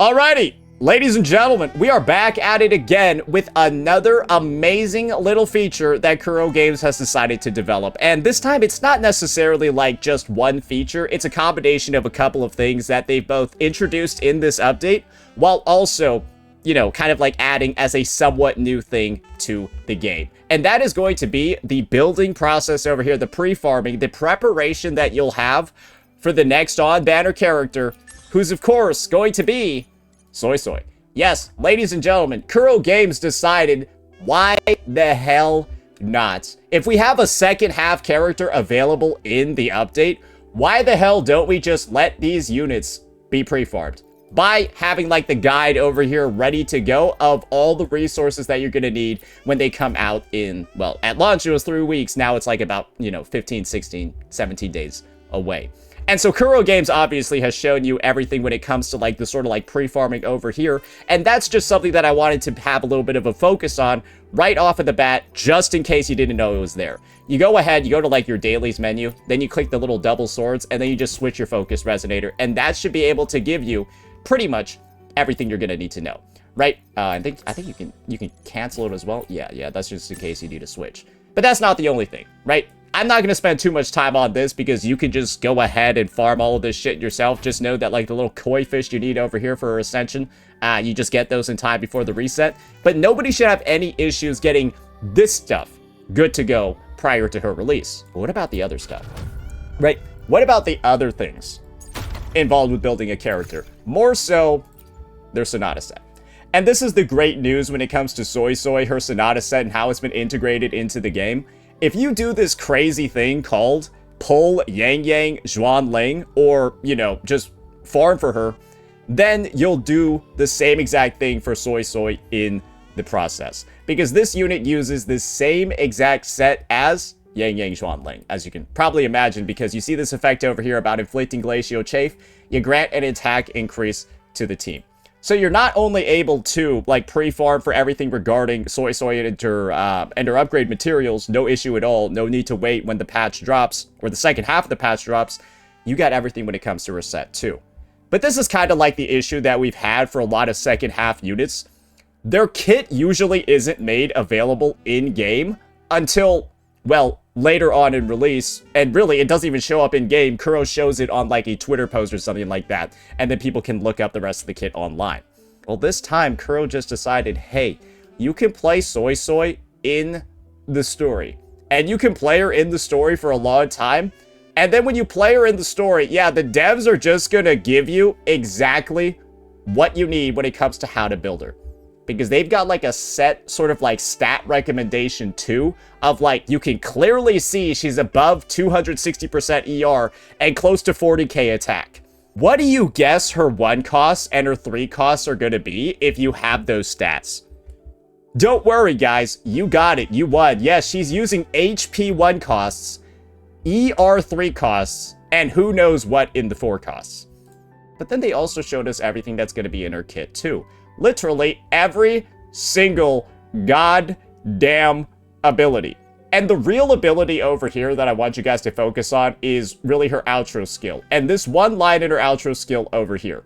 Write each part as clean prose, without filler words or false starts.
Alrighty, ladies and gentlemen, we are back at it again with another amazing little feature that Kuro Games has decided to develop. And this time, it's not necessarily like just one feature. It's a combination of a couple of things that they've both introduced in this update, while also, you know, kind of like adding as a somewhat new thing to the game. And that is going to be the building process over here, the pre-farming, the preparation that you'll have for the next on-banner character, who's of course going to be Suisui. Yes, ladies and gentlemen, Kuro Games decided, why the hell not? If we have a second half character available in the update, why the hell don't we just let these units be pre-farmed? By having like the guide over here ready to go of all the resources that you're going to need when they come out in, well, at launch it was 3 weeks, now it's like about, 15, 16, 17 days away. And so Kuro Games obviously has shown you everything when it comes to like the sort of like pre-farming over here. And that's just something that I wanted to have a little bit of a focus on right off of the bat, just in case you didn't know it was there. You go ahead, you go to like your dailies menu, then you click the little double swords, and then you just switch your focus resonator. And that should be able to give you pretty much everything you're going to need to know, right? I think you can cancel it as well. Yeah, that's just in case you need to switch. But that's not the only thing, right? I'm not going to spend too much time on this because you can just go ahead and farm all of this shit yourself. Just know that like the little koi fish you need over here for Ascension, you just get those in time before the reset. But nobody should have any issues getting this stuff good to go prior to her release. But what about the other stuff? Right? What about the other things involved with building a character? More so, their Sonata set. And this is the great news when it comes to Suisui, her Sonata set, and how it's been integrated into the game. If you do this crazy thing called pull Yang Yang Zhuan Ling, or, just farm for her, then you'll do the same exact thing for Suisui in the process. Because this unit uses the same exact set as Yang Yang Zhuan Ling, as you can probably imagine, because you see this effect over here about inflicting glacial chafe, you grant an attack increase to the team. So you're not only able to like pre-farm for everything regarding Suisui and her upgrade materials, no issue at all, no need to wait when the patch drops, or the second half of the patch drops, you got everything when it comes to her set too. But this is kind of like the issue that we've had for a lot of second half units. Their kit usually isn't made available in-game until, well, later on in release, and really it doesn't even show up in game. Kuro shows it on like a Twitter post or something like that, and then people can look up the rest of the kit online. Well, this time Kuro just decided, hey, you can play Suisui in the story, and you can play her in the story for a long time, and then when you play her in the story, yeah, the devs are just gonna give you exactly what you need when it comes to how to build her. Because they've got like a set sort of like stat recommendation too, of like, you can clearly see she's above 260% ER and close to 40k attack. What do you guess her 1 costs and her 3 costs are going to be if you have those stats? Don't worry guys, you got it, you won. Yes, she's using HP 1 costs, ER 3 costs, and who knows what in the 4 costs. But then they also showed us everything that's going to be in her kit too. Literally every single goddamn ability. And the real ability over here that I want you guys to focus on is really her outro skill. And this one line in her outro skill over here.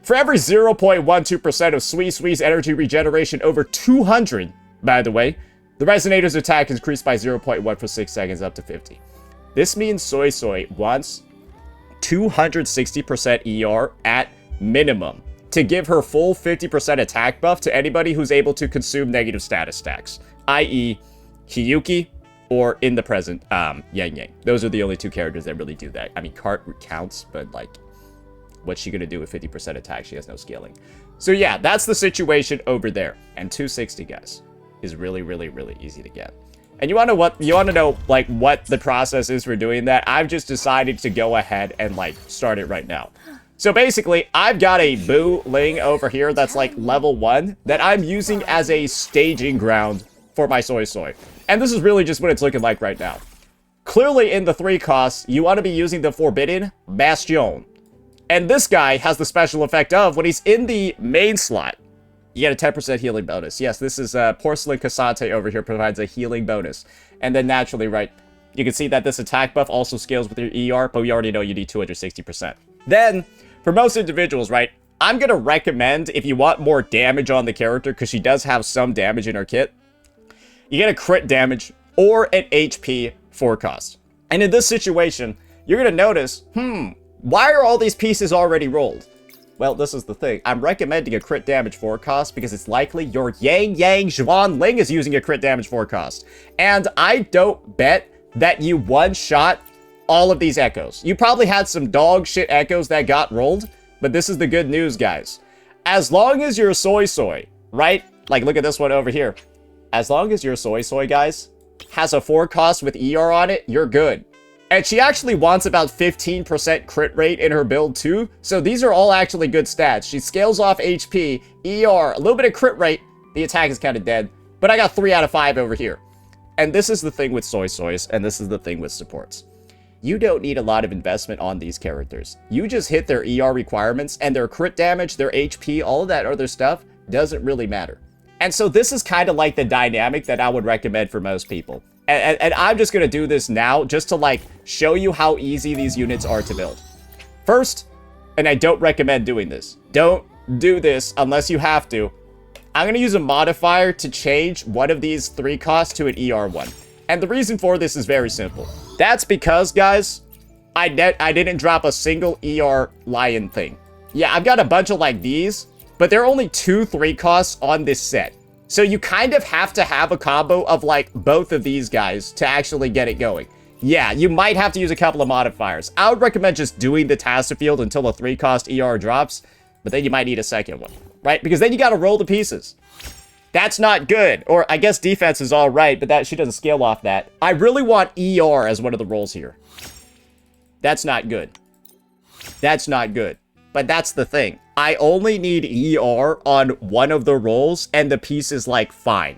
For every 0.12% of Suisui's energy regeneration over 200, by the way, the Resonator's attack is increased by 0.1 for 6 seconds up to 50. This means Suisui wants 260% ER at minimum to give her full 50% attack buff to anybody who's able to consume negative status stacks, i.e. Hiyuki, or in the present, Yang Yang. Those are the only 2 characters that really do that. I mean, Cart counts, but like, what's she gonna do with 50% attack? She has no scaling. So yeah, that's the situation over there. And 260, guys, is really, really, really easy to get. And you wanna know like what the process is for doing that? I've just decided to go ahead and like start it right now. So basically, I've got a Boo Ling over here that's like level 1 that I'm using as a staging ground for my Suisui. And this is really just what it's looking like right now. Clearly in the 3 costs, you want to be using the Forbidden Bastion. And this guy has the special effect of, when he's in the main slot, you get a 10% healing bonus. Yes, this is Porcelain Cassante over here provides a healing bonus. And then naturally, right, you can see that this attack buff also scales with your ER, but we already know you need 260%. Then, for most individuals, right, I'm gonna recommend, if you want more damage on the character, because she does have some damage in her kit, you get a crit damage or an HP forecast. And in this situation, you're gonna notice, why are all these pieces already rolled? Well, this is the thing. I'm recommending a crit damage forecast because it's likely your Yang Zhuan Ling is using a crit damage forecast. And I don't bet that you one-shot all of these echoes. You probably had some dog shit echoes that got rolled, but this is the good news, guys. As long as your Suisui, right? Like, look at this one over here. As long as your Suisui, guys, has a forecast with ER on it, you're good. And she actually wants about 15% crit rate in her build too, so these are all actually good stats. She scales off HP, ER, a little bit of crit rate. The attack is kind of dead, but I got 3 out of 5 over here. And this is the thing with Suisuis, and this is the thing with supports. You don't need a lot of investment on these characters. You just hit their ER requirements, and their crit damage, their HP, all of that other stuff doesn't really matter. And so this is kind of like the dynamic that I would recommend for most people. And I'm just going to do this now just to, like, show you how easy these units are to build. First, and I don't recommend doing this. Don't do this unless you have to. I'm going to use a modifier to change one of these 3 costs to an ER1. And the reason for this is very simple. That's because, guys, I didn't drop a single ER lion thing. Yeah, I've got a bunch of like these, but there are only 2 3 costs on this set. So you kind of have to have a combo of like both of these guys to actually get it going. Yeah, you might have to use a couple of modifiers. I would recommend just doing the Tassa field until the 3 cost ER drops, but then you might need a second one, right? Because then you got to roll the pieces. That's not good. Or I guess defense is all right, but that she doesn't scale off that. I really want ER as one of the rolls here. That's not good. That's not good. But that's the thing. I only need ER on one of the rolls, and the piece is, like, fine.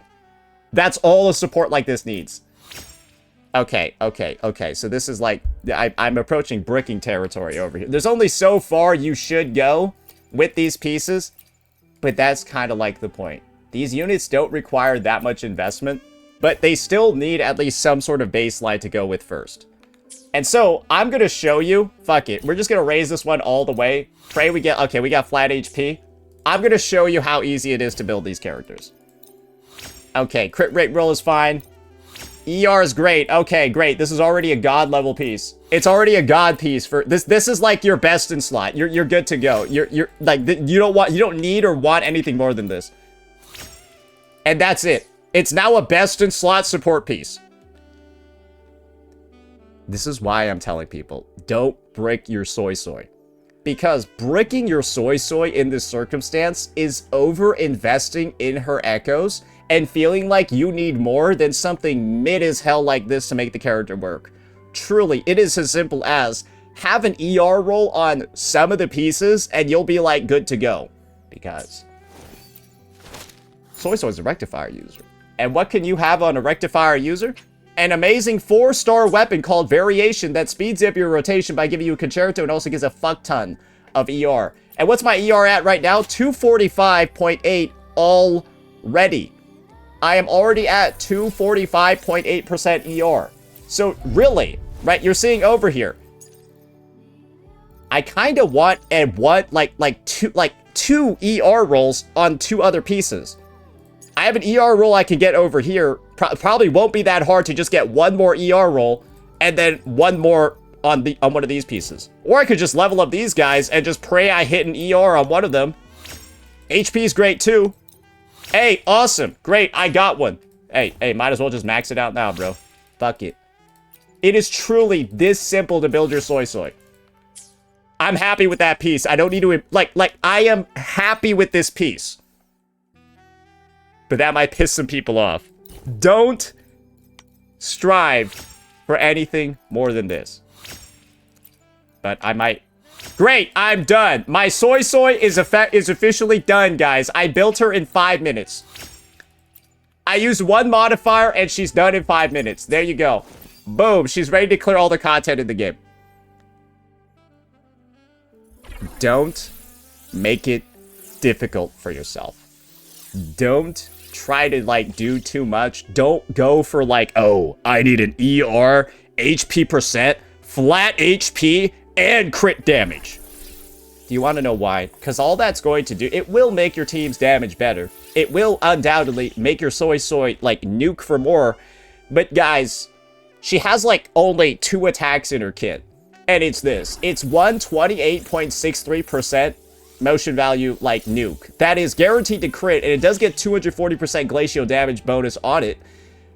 That's all a support like this needs. Okay. So this is, like, I'm approaching bricking territory over here. There's only so far you should go with these pieces, but that's kind of like the point. These units don't require that much investment, but they still need at least some sort of baseline to go with first. And so, I'm going to show you, fuck it, we're just going to raise this one all the way. Pray we get, okay, we got flat HP. I'm going to show you how easy it is to build these characters. Okay, crit rate roll is fine. ER is great. Okay, great. This is already a god level piece. It's already a god piece for this. This is like your best in slot. You're good to go. You're like, you don't need or want anything more than this. And that's it. It's now a best in slot support piece. This is why I'm telling people, don't brick your Suisui. Because bricking your Suisui in this circumstance is over-investing in her echoes and feeling like you need more than something mid as hell like this to make the character work. Truly, it is as simple as have an ER roll on some of the pieces and you'll be like good to go. Because Suisui is a rectifier user. And what can you have on a rectifier user? An amazing 4-star weapon called Variation that speeds up your rotation by giving you a concerto and also gives a fuck ton of ER. And what's my ER at right now? 245.8 already. I am already at 245.8% ER. So really, right, you're seeing over here. I kind of want two ER rolls on 2 other pieces. I have an ER roll I can get over here. Probably won't be that hard to just get one more ER roll and then one more on one of these pieces. Or I could just level up these guys and just pray I hit an ER on one of them. HP is great too. Hey, awesome. Great, I got one. Hey, might as well just max it out now, bro. Fuck it. It is truly this simple to build your Suisui. I'm happy with that piece. I don't need to, I am happy with this piece. But that might piss some people off. Don't strive for anything more than this. But I might... Great, I'm done. My Suisui is officially done, guys. I built her in 5 minutes. I used one modifier and she's done in 5 minutes. There you go. Boom, she's ready to clear all the content in the game. Don't make it difficult for yourself. Don't try to, do too much. Don't go for, oh, I need an ER, HP percent, flat HP, and crit damage. Do you want to know why? Because all that's going to do, it will make your team's damage better. It will undoubtedly make your Suisui, like, nuke for more. But guys, she has, like, only 2 attacks in her kit. And it's this. It's 128.63% motion value, like, nuke. That is guaranteed to crit, and it does get 240% glacial damage bonus on it.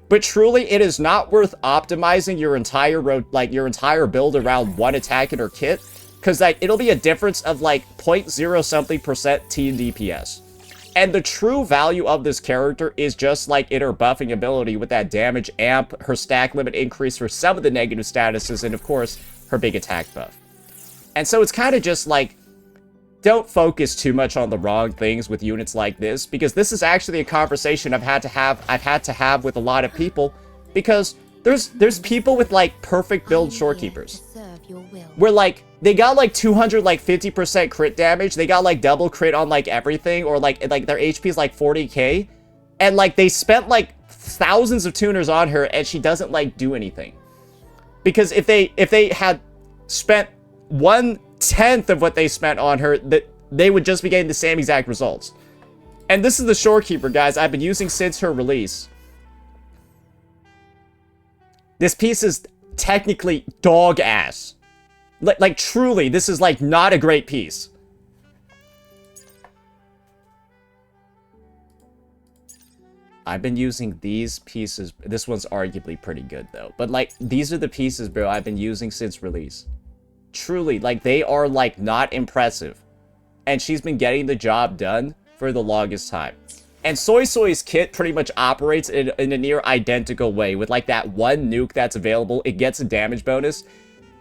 But truly, it is not worth optimizing your entire build around 1 attack in her kit. Because, like, it'll be a difference of, like, 0.0 something% team DPS. And the true value of this character is just, like, in her buffing ability with that damage amp, her stack limit increase for some of the negative statuses, and, of course, her big attack buff. And so it's kind of just, like, don't focus too much on the wrong things with units like this, because this is actually a conversation I've had to have with a lot of people, because there's people with, like, perfect build shorekeepers. Where, like, they got, like, 250% crit damage. They got, like, double crit on, like, everything. Or, like their HP is, like, 40k. And, like, they spent, like, thousands of tuners on her, and she doesn't, like, do anything. Because if they had spent 1/10 of what they spent on her, they would just be getting the same exact results. And this is the Shorekeeper, guys, I've been using since her release. This piece is technically dog ass. Like, truly, this is, like, not a great piece. I've been using these pieces. This one's arguably pretty good, though. But, like, these are the pieces, bro, I've been using since release. Truly, like, they are, like, not impressive. And she's been getting the job done for the longest time. And Suisui's kit pretty much operates in a near identical way. With, like, that one nuke that's available, it gets a damage bonus.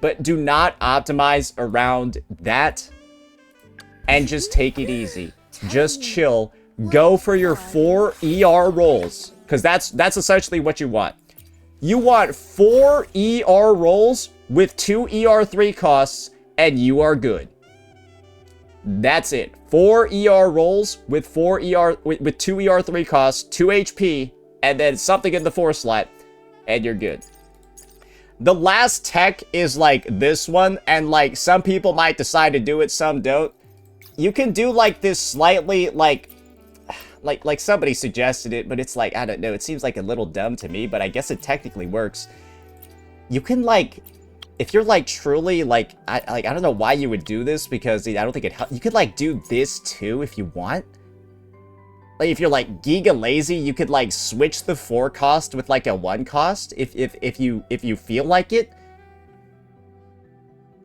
But do not optimize around that, and just take it easy. Just chill. Go for your 4 ER rolls, because that's essentially what you want. You want 4 ER rolls with 2 ER3 costs, and you are good. That's it. 4 ER rolls with 2 ER3 costs, 2 HP, and then something in the 4 slot, and you're good. The last tech is, like, this one, and, like, some people might decide to do it, some don't. You can do, like, this slightly, like somebody suggested it, but it's, like, I don't know, it seems, like, a little dumb to me, but I guess it technically works. You can, like, if you're, like, truly, like, I don't know why you would do this, because I don't think it helps. You could, like, do this, too, if you want. Like, if you're, like, giga lazy, you could, like, switch the 4 cost with, like, a 1 cost, if you feel like it.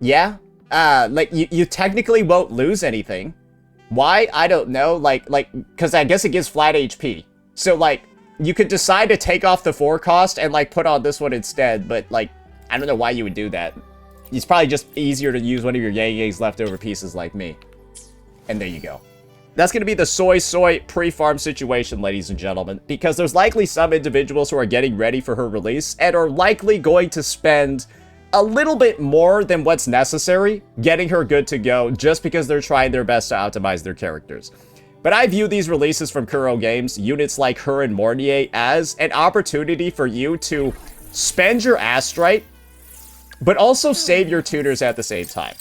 Yeah. Like, you technically won't lose anything. Why? I don't know. Like, because I guess it gives flat HP. So, like, you could decide to take off the 4 cost and, like, put on this one instead, but, like, I don't know why you would do that. It's probably just easier to use one of your Yang leftover pieces like me. And there you go. That's going to be the Suisui pre-farm situation, ladies and gentlemen, because there's likely some individuals who are getting ready for her release and are likely going to spend a little bit more than what's necessary getting her good to go just because they're trying their best to optimize their characters. But I view these releases from Kuro Games, units like her and Mornier, as an opportunity for you to spend your astrite, but also save your tuners at the same time,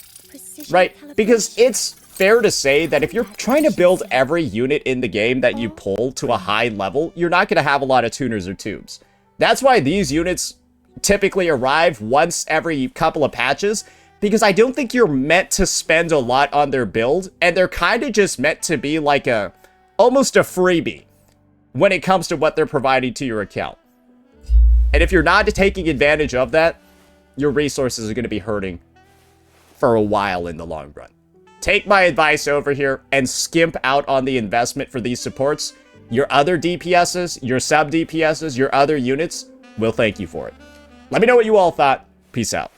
right? Because it's fair to say that if you're trying to build every unit in the game that you pull to a high level, you're not going to have a lot of tuners or tubes. That's why these units typically arrive once every couple of patches, because I don't think you're meant to spend a lot on their build, and they're kind of just meant to be like almost a freebie when it comes to what they're providing to your account. And if you're not taking advantage of that, your resources are going to be hurting for a while in the long run. Take my advice over here and skimp out on the investment for these supports. Your other DPSs, your sub DPSs, your other units will thank you for it. Let me know what you all thought. Peace out.